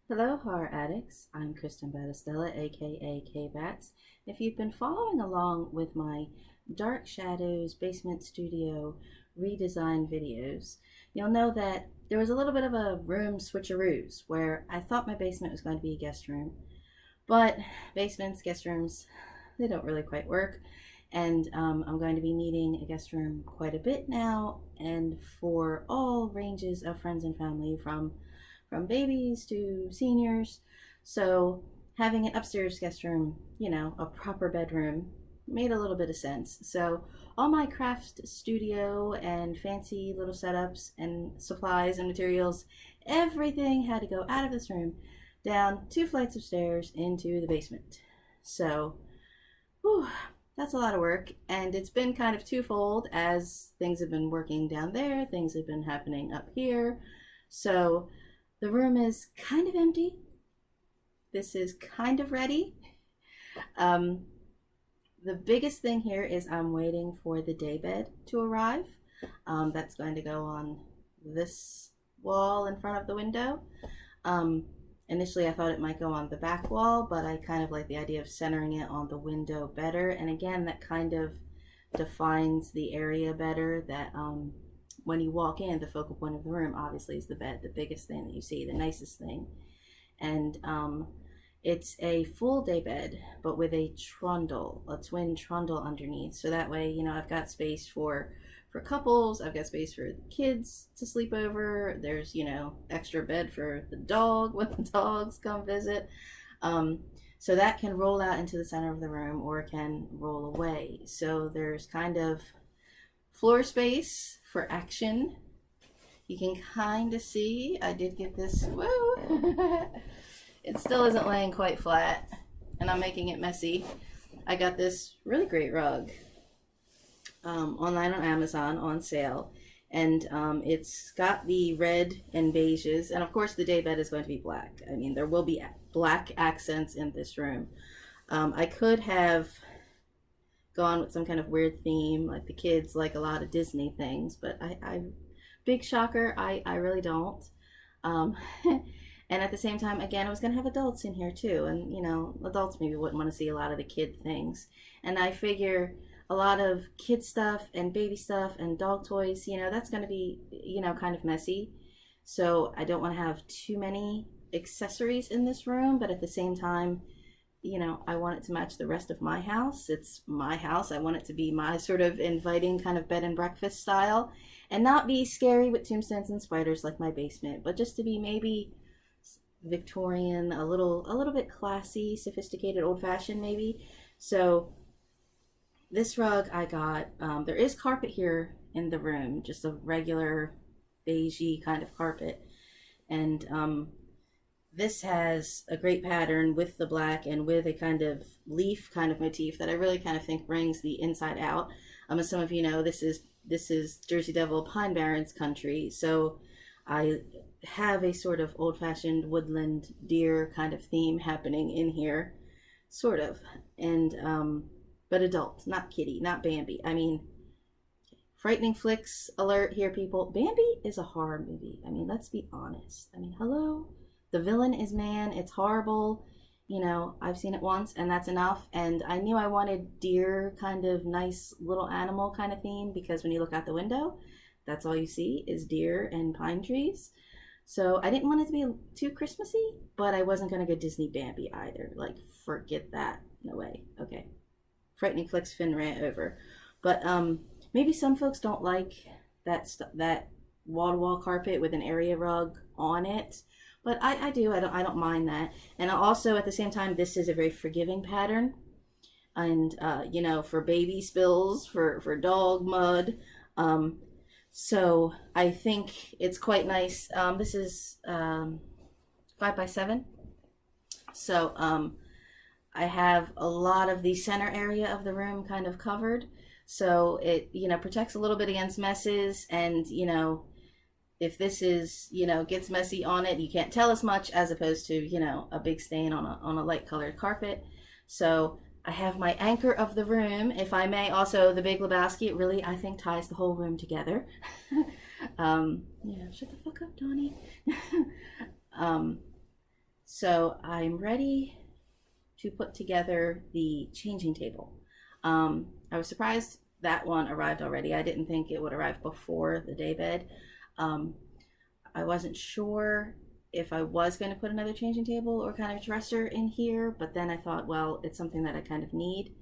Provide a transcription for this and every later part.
Hello, horror addicts. I'm Kristin Battestella, aka Kbatz. If you've been following along with my Dark Shadows Basement Studio redesign videos, you'll know that there was a little bit of a room switcheroos where I thought my basement was going to be a guest room, but basements, guest rooms, they don't really quite work. And I'm going to be needing a guest room quite a bit now, and for all ranges of friends and family, from babies to seniors. So having an upstairs guest room, a proper bedroom, made a little bit of sense. So all my Kraft studio and fancy little setups and supplies and materials, everything had to go out of this room, down 2 flights of stairs into the basement. So, whew, that's a lot of work, and it's been kind of twofold as things have been working down there, things have been happening up here. So the room is kind of empty. This is kind of ready. The biggest thing here is I'm waiting for the daybed to arrive. That's going to go on this wall in front of the window. Initially, I thought it might go on the back wall, but I kind of like the idea of centering it on the window better. And again, that kind of defines the area better. That when you walk in, the focal point of the room obviously is the bed, the biggest thing that you see, the nicest thing. And it's a full day bed, but with a trundle, a twin trundle underneath. So that way, I've got space for couples, I've got space for kids to sleep over. There's, extra bed for the dog when the dogs come visit. So that can roll out into the center of the room or it can roll away. So there's kind of floor space for action. You can kind of see, I did get this, whoa, it still isn't laying quite flat and I'm making it messy. I got this really great rug online on Amazon on sale, and it's got the red and beiges, and of course the daybed is going to be black. I mean, there will be black accents in this room. I could have gone with some kind of weird theme, like the kids like a lot of Disney things, but I big shocker, I really don't. And at the same time, again, I was going to have adults in here too, and adults maybe wouldn't want to see a lot of the kid things, and I figure a lot of kid stuff and baby stuff and dog toys, that's going to be, kind of messy. So I don't want to have too many accessories in this room, but at the same time, I want it to match the rest of my house. It's my house. I want it to be my sort of inviting kind of bed and breakfast style, and not be scary with tombstones and spiders like my basement, but just to be maybe Victorian, a little bit classy, sophisticated, old-fashioned maybe. So this rug I got, there is carpet here in the room, just a regular beigey kind of carpet. And this has a great pattern with the black and with a kind of leaf kind of motif that I really kind of think brings the inside out. As some of you know, this is Jersey Devil Pine Barrens country. So I have a sort of old-fashioned woodland deer kind of theme happening in here, sort of. And but adult, not kitty, not Bambi. I mean, frightening flicks alert here, people. Bambi is a horror movie. I mean, let's be honest. I mean, hello? The villain is man. It's horrible. I've seen it once and that's enough. And I knew I wanted deer kind of nice little animal kind of theme, because when you look out the window, that's all you see is deer and pine trees. So I didn't want it to be too Christmassy, but I wasn't going to go Disney Bambi either. Like, forget that. No way. Okay. Frightening Flicks fin rant over. But maybe some folks don't like that wall-to-wall carpet with an area rug on it, but I do. I don't mind that. And also at the same time, this is a very forgiving pattern, and for baby spills, for dog mud. So I think it's quite nice. This is 5x7, so I have a lot of the center area of the room kind of covered, so it protects a little bit against messes. And if this is gets messy on it, you can't tell as much, as opposed to a big stain on a light colored carpet. So I have my anchor of the room, if I may. Also, the Big Lebowski, it really, I think, ties the whole room together. Yeah, shut the fuck up, Donnie. So I'm ready to put together the changing table. I was surprised that one arrived already. I didn't think it would arrive before the daybed. Um, I wasn't sure if I was going to put another changing table or kind of dresser in here, but then I thought, well, it's something that I kind of need.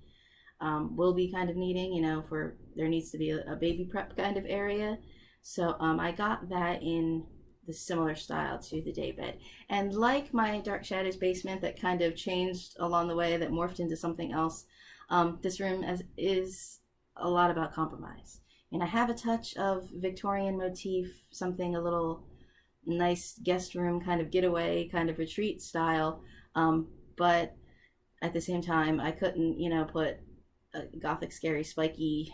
Will be kind of needing, for there needs to be a baby prep kind of area. So I got that in the similar style to the daybed. And like my Dark Shadows basement that kind of changed along the way, that morphed into something else, this room is a lot about compromise. And I have a touch of Victorian motif, something a little nice guest room kind of getaway, kind of retreat style. But at the same time, I couldn't, put Gothic, scary, spiky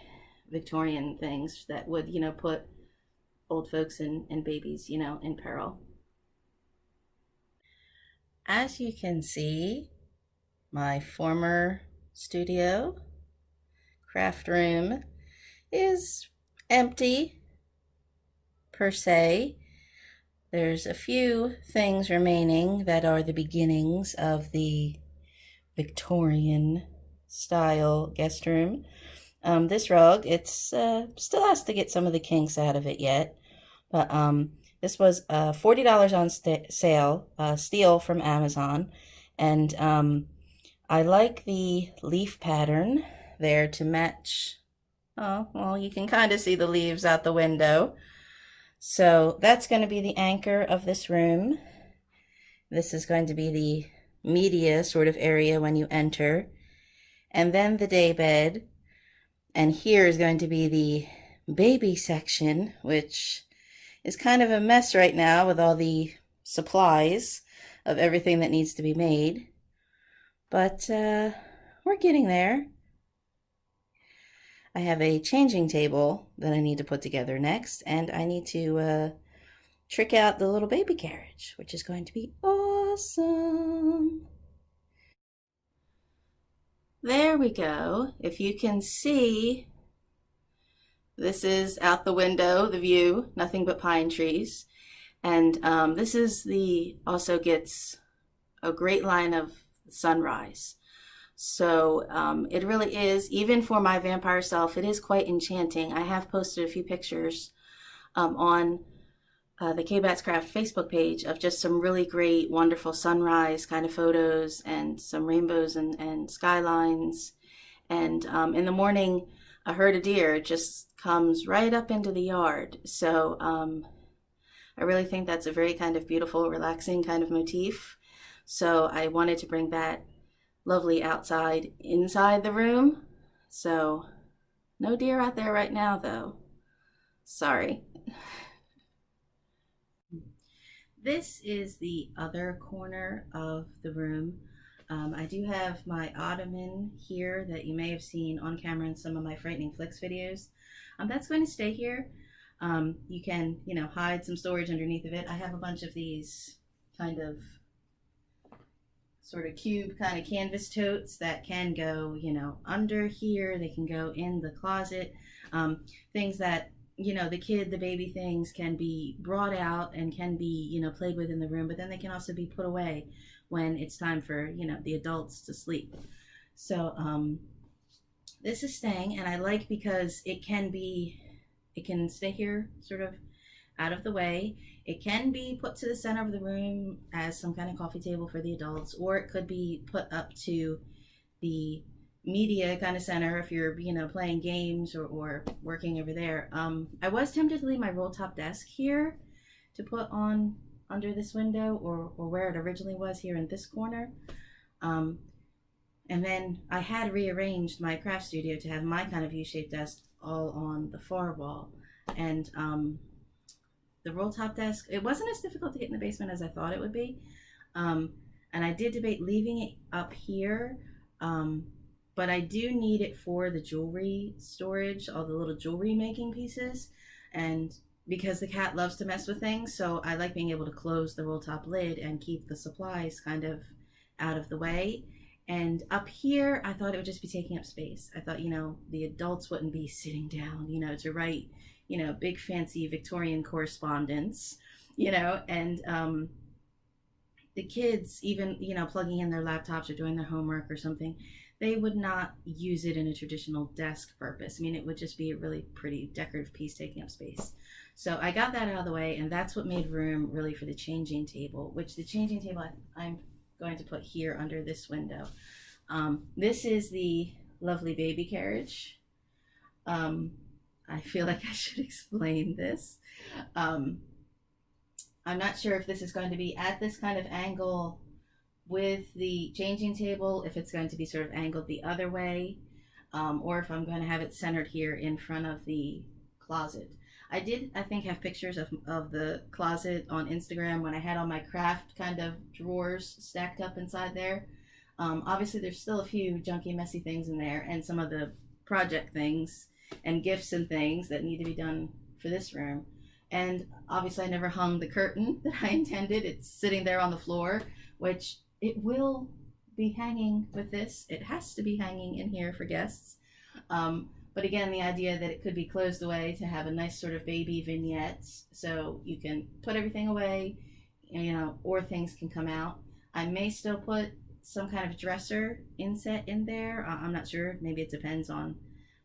Victorian things that would, put old folks and babies, in peril. As you can see, my former studio, Kraft room, is empty per se. There's a few things remaining that are the beginnings of the Victorian style guest room. This rug, it's still has to get some of the kinks out of it yet, but this was $40 on sale, steal from Amazon, and I like the leaf pattern there to match. Oh, well, you can kind of see the leaves out the window. So that's going to be the anchor of this room. This is going to be the media sort of area when you enter. And then the daybed. And here is going to be the baby section, which is kind of a mess right now with all the supplies of everything that needs to be made. But we're getting there. I have a changing table that I need to put together next, and I need to trick out the little baby carriage, which is going to be awesome. There we go. If you can see, this is out the window, the view, nothing but pine trees. And this is also gets a great line of sunrise. So it really is, even for my vampire self, it is quite enchanting. I have posted a few pictures on the Kbatz Kraft Facebook page of just some really great, wonderful sunrise kind of photos and some rainbows and skylines. And in the morning, a herd of deer just comes right up into the yard. So I really think that's a very kind of beautiful, relaxing kind of motif. So I wanted to bring that lovely outside inside the room. So no deer out there right now though. Sorry. This is the other corner of the room. I do have my ottoman here that you may have seen on camera in some of my Frightening Flicks videos. That's going to stay here. You can, hide some storage underneath of it. I have a bunch of these kind of sort of cube kind of canvas totes that can go, under here. They can go in the closet. Things that, the baby things can be brought out and can be, played with in the room, but then they can also be put away when it's time for, the adults to sleep. So this is staying, and I like because it can stay here sort of out of the way. It can be put to the center of the room as some kind of coffee table for the adults, or it could be put up to the media kind of center if you're, playing games or working over there. I was tempted to leave my roll top desk here to put on under this window or where it originally was here in this corner. And then I had rearranged my craft studio to have my kind of U-shaped desk all on the far wall. And the roll top desk, it wasn't as difficult to get in the basement as I thought it would be. And I did debate leaving it up here, but I do need it for the jewelry storage, all the little jewelry making pieces. And because the cat loves to mess with things, so I like being able to close the roll top lid and keep the supplies kind of out of the way. And up here, I thought it would just be taking up space. I thought, the adults wouldn't be sitting down, to write, big fancy Victorian correspondence, and the kids, even, plugging in their laptops or doing their homework or something, they would not use it in a traditional desk purpose. I mean, it would just be a really pretty decorative piece taking up space. So I got that out of the way, and that's what made room really for the changing table, which the changing table I'm going to put here under this window. This is the lovely baby carriage. I feel like I should explain this. I'm not sure if this is going to be at this kind of angle with the changing table, if it's going to be sort of angled the other way, or if I'm going to have it centered here in front of the closet. I think, have pictures of the closet on Instagram when I had all my Kraft kind of drawers stacked up inside there. Obviously, there's still a few junky, messy things in there, and some of the project things and gifts and things that need to be done for this room. And obviously, I never hung the curtain that I intended. It's sitting there on the floor, which it will be hanging with this. It has to be hanging in here for guests. But again, the idea that it could be closed away to have a nice sort of baby vignette, so you can put everything away, or things can come out. I may still put some kind of dresser inset in there. I'm not sure. Maybe it depends on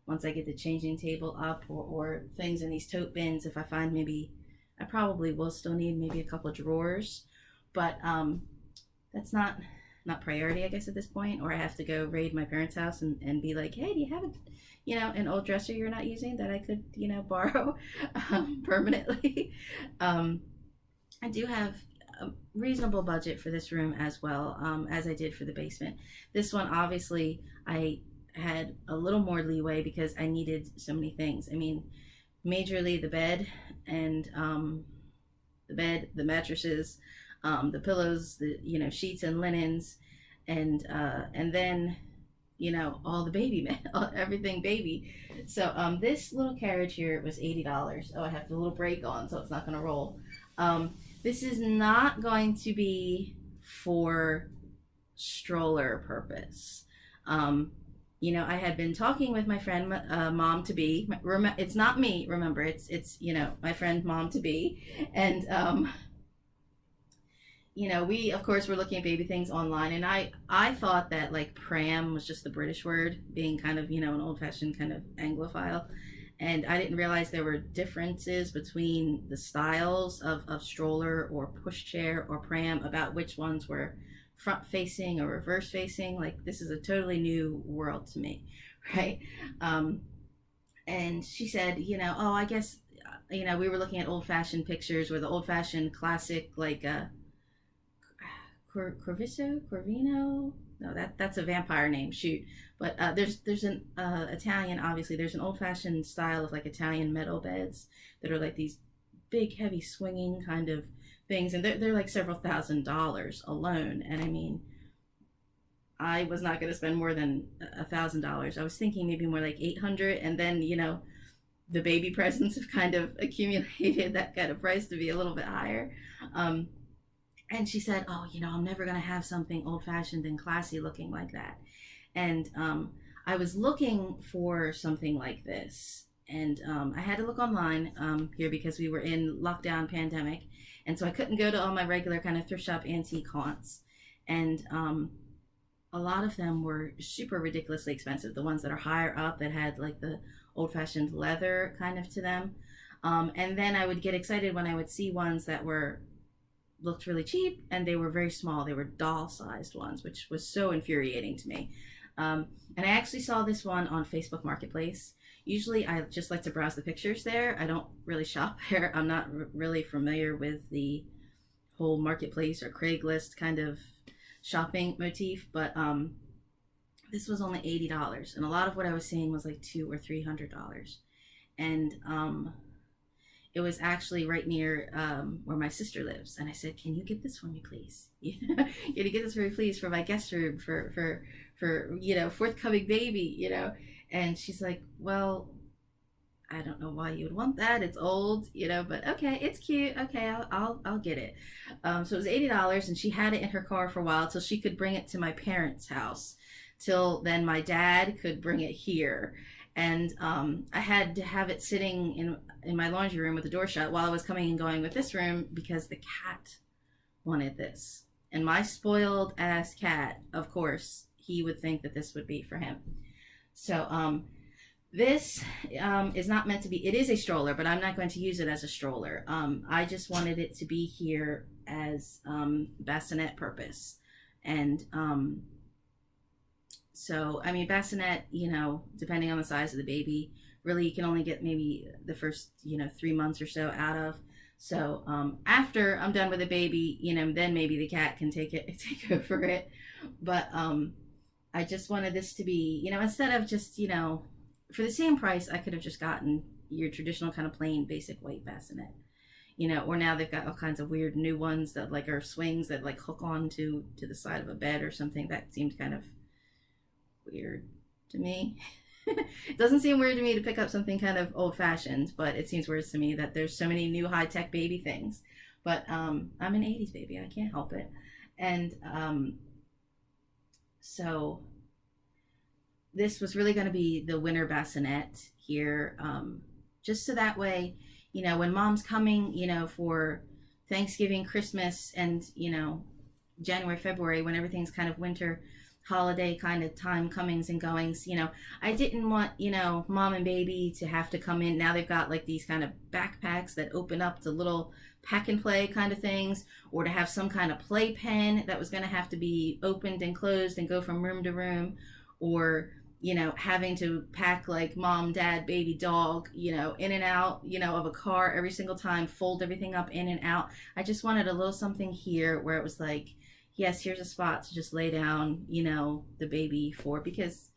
once I get the changing table up, or things in these tote bins. If I find maybe I probably will still need maybe a couple of drawers, but that's not priority, I guess, at this point. Or I have to go raid my parents' house and be like, hey, do you have an old dresser you're not using that I could borrow permanently? I do have a reasonable budget for this room as well, as I did for the basement. This one, obviously, I had a little more leeway because I needed so many things. I mean, majorly the bed and the mattresses, the pillows, the sheets and linens, and then all the baby everything baby. So this little carriage here was $80. Oh, I have the little brake on, so it's not going to roll. This is not going to be for stroller purpose. I had been talking with my friend, mom to be. It's not me, remember. It's my friend, mom to be, and we of course were looking at baby things online, and I thought that like pram was just the British word, being kind of an old-fashioned kind of Anglophile, and I didn't realize there were differences between the styles of stroller or pushchair or pram, about which ones were front facing or reverse facing. Like, this is a totally new world to me, right? And she said, oh, I guess, we were looking at old-fashioned pictures, or the old-fashioned classic, like Corvino? No, that's a vampire name, shoot. But there's an Italian, obviously, there's an old-fashioned style of like Italian metal beds that are like these big, heavy, swinging kind of things, and they're like several $1,000s alone. And I mean, I was not going to spend more than $1,000. I was thinking maybe more like 800, and then the baby presents have kind of accumulated that kind of price to be a little bit higher. And she said, oh, I'm never going to have something old-fashioned and classy looking like that. And I was looking for something like this. And I had to look online here because we were in lockdown pandemic. And so I couldn't go to all my regular kind of thrift shop antique haunts. And a lot of them were super ridiculously expensive. The ones that are higher up that had like the old-fashioned leather kind of to them. And then I would get excited when I would see ones that looked really cheap, and they were very small. They were doll-sized ones, which was so infuriating to me. And I actually saw this one on Facebook Marketplace. Usually I just like to browse the pictures there. I don't really shop there. I'm not really familiar with the whole Marketplace or Craigslist kind of shopping motif, but this was only $80, and a lot of what I was seeing was like $200 or $300. And it was actually right near where my sister lives, and I said, "Can you get this for me, please? Can you get this for me, please, for my guest room for forthcoming baby, And she's like, "Well, I don't know why you would want that. It's old, but okay, it's cute. Okay, I'll get it." So it was $80, and she had it in her car for a while till she could bring it to my parents' house. Till then, my dad could bring it here. And I had to have it sitting in my laundry room with the door shut while I was coming and going with this room, because the cat wanted this. And my spoiled ass cat, of course, he would think that this would be for him. So this is not meant to be, it is a stroller, but I'm not going to use it as a stroller. I just wanted it to be here as bassinet purpose. And so, I mean, bassinet, you know, depending on the size of the baby, really you can only get maybe the first, you know, 3 months or so out of. So after I'm done with the baby, you know, then maybe the cat can take over it. But I just wanted this to be, you know, instead of just, you know, for the same price, I could have just gotten your traditional kind of plain basic white bassinet, you know, or now they've got all kinds of weird new ones that like are swings that like hook on to the side of a bed or something. That seemed kind of weird to me. It doesn't seem weird to me to pick up something kind of old fashioned, but it seems weird to me that there's so many new high tech baby things. But I'm an 80s baby, I can't help it. And so this was really going to be the winter bassinet here, just so that way, you know, when mom's coming, you know, for Thanksgiving, Christmas, and, you know, January, February, when everything's kind of winter holiday kind of time comings and goings, you know, I didn't want, you know, mom and baby to have to come in. Now they've got like these kind of backpacks that open up to little pack and play kind of things, or to have some kind of play pen that was going to have to be opened and closed and go from room to room, or, you know, having to pack like mom, dad, baby, dog, you know, in and out, you know, of a car every single time, fold everything up in and out. I just wanted a little something here where it was like, yes, here's a spot to just lay down, you know, the baby for, because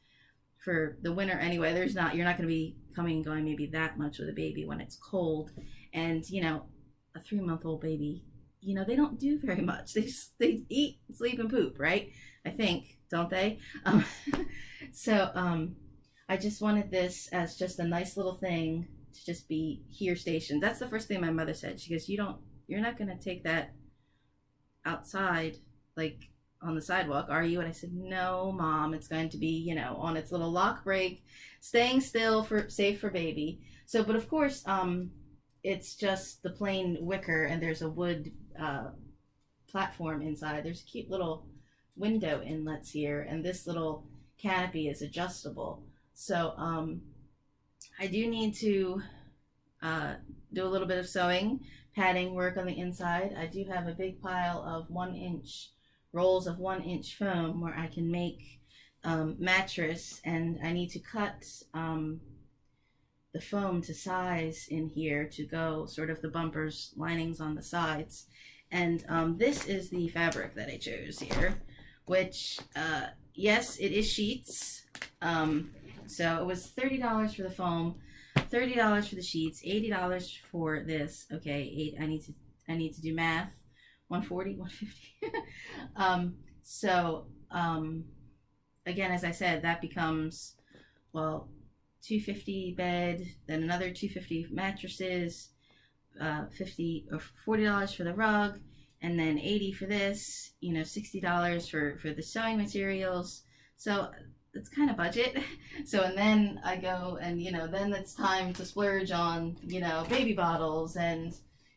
for the winter anyway, you're not going to be coming and going maybe that much with a baby when it's cold. And, you know, a 3-month-old baby, you know, they don't do very much. They eat, sleep, and poop, right? I think, don't they? So I just wanted this as just a nice little thing to just be here stationed. That's the first thing my mother said. She goes, you're not going to take that outside, like on the sidewalk, are you? And I said, no, mom, it's going to be, you know, on its little lock brake, staying still, for safe for baby. So, but of course, it's just the plain wicker, and there's a wood platform inside. There's a cute little window inlets here, and this little canopy is adjustable. So I do need to do a little bit of sewing, padding work on the inside. I do have a big pile of 1-inch rolls of 1-inch foam where I can make mattress, and I need to cut the foam to size in here to go sort of the bumpers, linings on the sides. And this is the fabric that I chose here, which yes, it is sheets. So it was $30 for the foam, $30 for the sheets, $80 for this. Okay, I need to do math. 140, 150. So again, as I said, that becomes, well, $250 bed, then another $250 mattresses, $50 or $40 for the rug, and then $80 for this, you know, $60 for the sewing materials. So it's kind of budget. So, and then I go and, you know, then it's time to splurge on, you know, baby bottles and,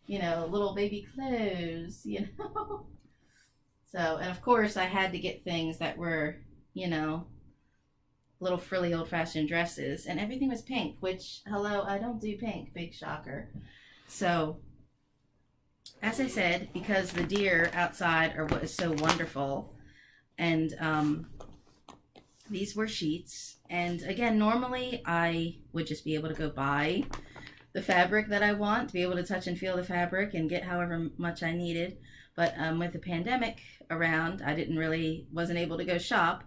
you know, little baby clothes, you know. So, and of course I had to get things that were, you know, little frilly old-fashioned dresses, and everything was pink, which, hello, I don't do pink, big shocker. So as I said, because the deer outside are what is so wonderful, and these were sheets, and again, normally I would just be able to go buy the fabric that I want, to be able to touch and feel the fabric and get however much I needed. But with the pandemic around, I wasn't able to go shop.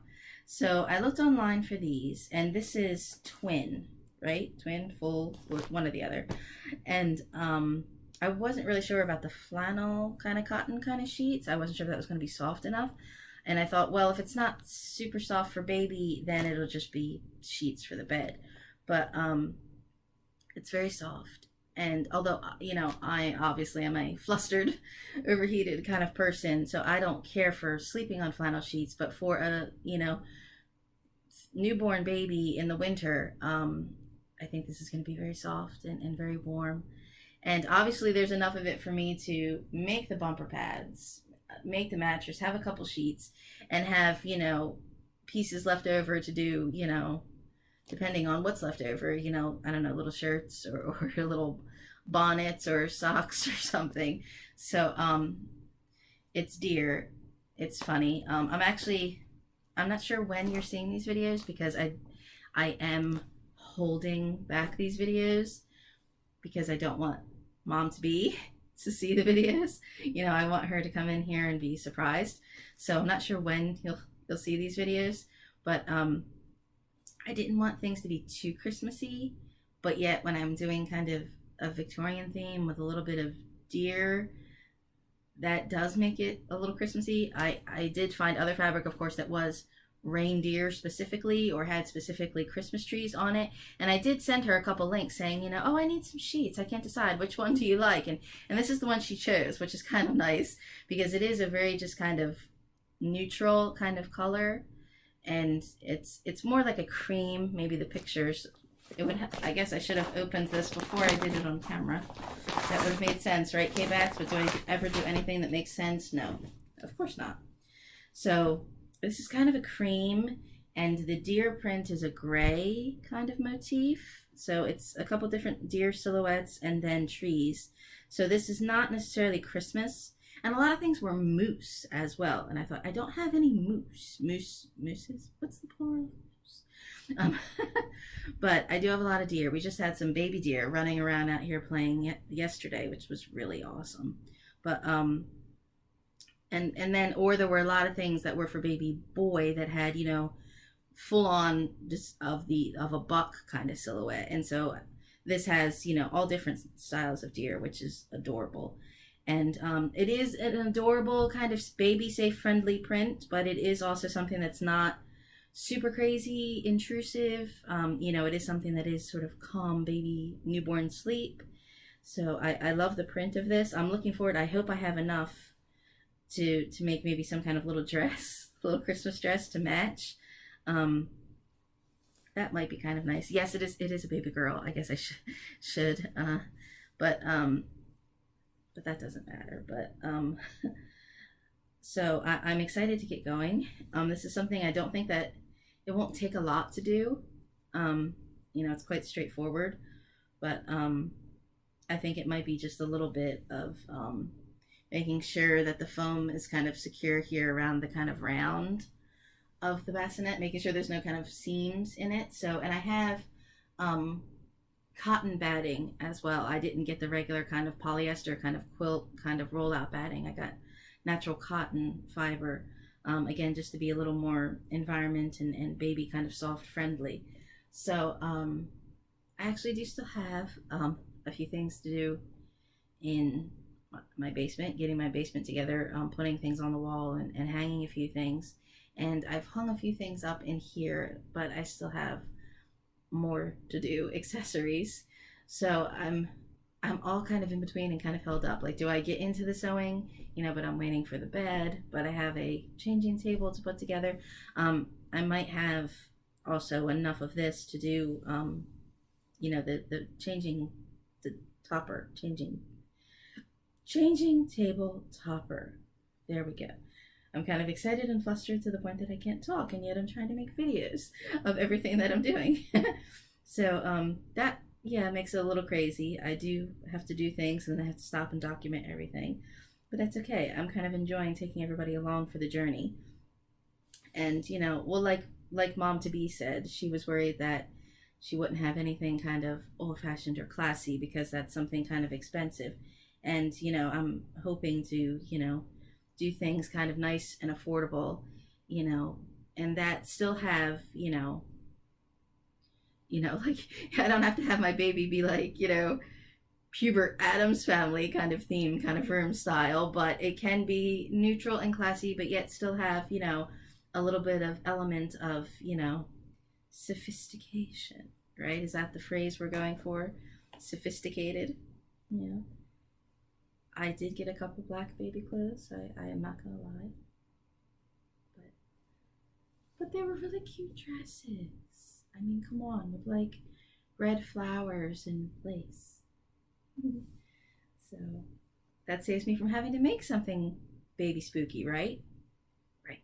So I looked online for these, and this is twin, right? Twin, full, one or the other. And I wasn't really sure about the flannel kind of cotton kind of sheets. I wasn't sure if that was going to be soft enough. And I thought, well, if it's not super soft for baby, then it'll just be sheets for the bed. But it's very soft. And although, you know, I obviously am a flustered, overheated kind of person, so I don't care for sleeping on flannel sheets, but for a, you know, newborn baby in the winter, I think this is going to be very soft and very warm. And obviously there's enough of it for me to make the bumper pads. make the mattress, have a couple sheets, and have, you know, pieces left over to do, you know, depending on what's left over, you know, I don't know, little shirts or little bonnets or socks or something. So it's dear. It's funny. I'm not sure when you're seeing these videos because I am holding back these videos because I don't want mom to be to see the videos. You know, I want her to come in here and be surprised. So I'm not sure when you'll see these videos, but I didn't want things to be too Christmassy, but yet when I'm doing kind of a Victorian theme with a little bit of deer, that does make it a little Christmassy. I did find other fabric, of course, that was reindeer specifically or had specifically Christmas trees on it, and I did send her a couple links saying, you know, oh, I need some sheets, I can't decide which one do you like, and this is the one she chose, which is kind of nice because it is a very just kind of neutral kind of color, and it's more like a cream. Maybe the pictures, it would I guess I should have opened this before I did it on camera. That would have made sense, right, Kbatz? But do I ever do anything that makes sense? No, of course not. So this is kind of a cream, and the deer print is a gray kind of motif. So it's a couple different deer silhouettes and then trees. So this is not necessarily Christmas. And a lot of things were moose as well. And I thought, I don't have any mooses? What's the plural? But I do have a lot of deer. We just had some baby deer running around out here playing yesterday, which was really awesome. But and then, or there were a lot of things that were for baby boy that had, you know, full on just of a buck kind of silhouette. And so this has, you know, all different styles of deer, which is adorable. And it is an adorable kind of baby safe friendly print, but it is also something that's not super crazy intrusive. You know, it is something that is sort of calm baby newborn sleep. So I love the print of this. I'm looking forward. I hope I have enough to make maybe some kind of little dress, little Christmas dress to match. That might be kind of nice. Yes, it is a baby girl. I guess I should but that doesn't matter. But so I'm excited to get going. This is something I don't think that it won't take a lot to do. You know, it's quite straightforward, but I think it might be just a little bit of making sure that the foam is kind of secure here around the kind of round of the bassinet, making sure there's no kind of seams in it. So, and I have cotton batting as well. I didn't get the regular kind of polyester kind of quilt kind of rollout batting. I got natural cotton fiber, again, just to be a little more environment and baby kind of soft friendly. So I actually do still have a few things to do in my basement, getting my basement together, putting things on the wall and hanging a few things. And I've hung a few things up in here, but I still have more to do, accessories. So I'm all kind of in between and kind of held up. Like, do I get into the sewing? You know, but I'm waiting for the bed, but I have a changing table to put together. I might have also enough of this to do, you know, the changing table topper. There we go. I'm kind of excited and flustered to the point that I can't talk, and yet I'm trying to make videos of everything that I'm doing. So that, yeah, makes it a little crazy. I do have to do things, and then I have to stop and document everything. But that's okay. I'm kind of enjoying taking everybody along for the journey. And, you know, well, like Mom-to-be said, she was worried that she wouldn't have anything kind of old-fashioned or classy because that's something kind of expensive. And, you know, I'm hoping to, you know, do things kind of nice and affordable, you know, and that still have, you know, like, I don't have to have my baby be like, you know, Hubert Adams Family kind of theme, kind of room style, but it can be neutral and classy, but yet still have, you know, a little bit of element of, you know, sophistication, right? Is that the phrase we're going for? Sophisticated, you know. I did get a couple black baby clothes. I am not gonna lie, but they were really cute dresses. I mean, come on, with like red flowers and lace. So that saves me from having to make something baby spooky, right? Right.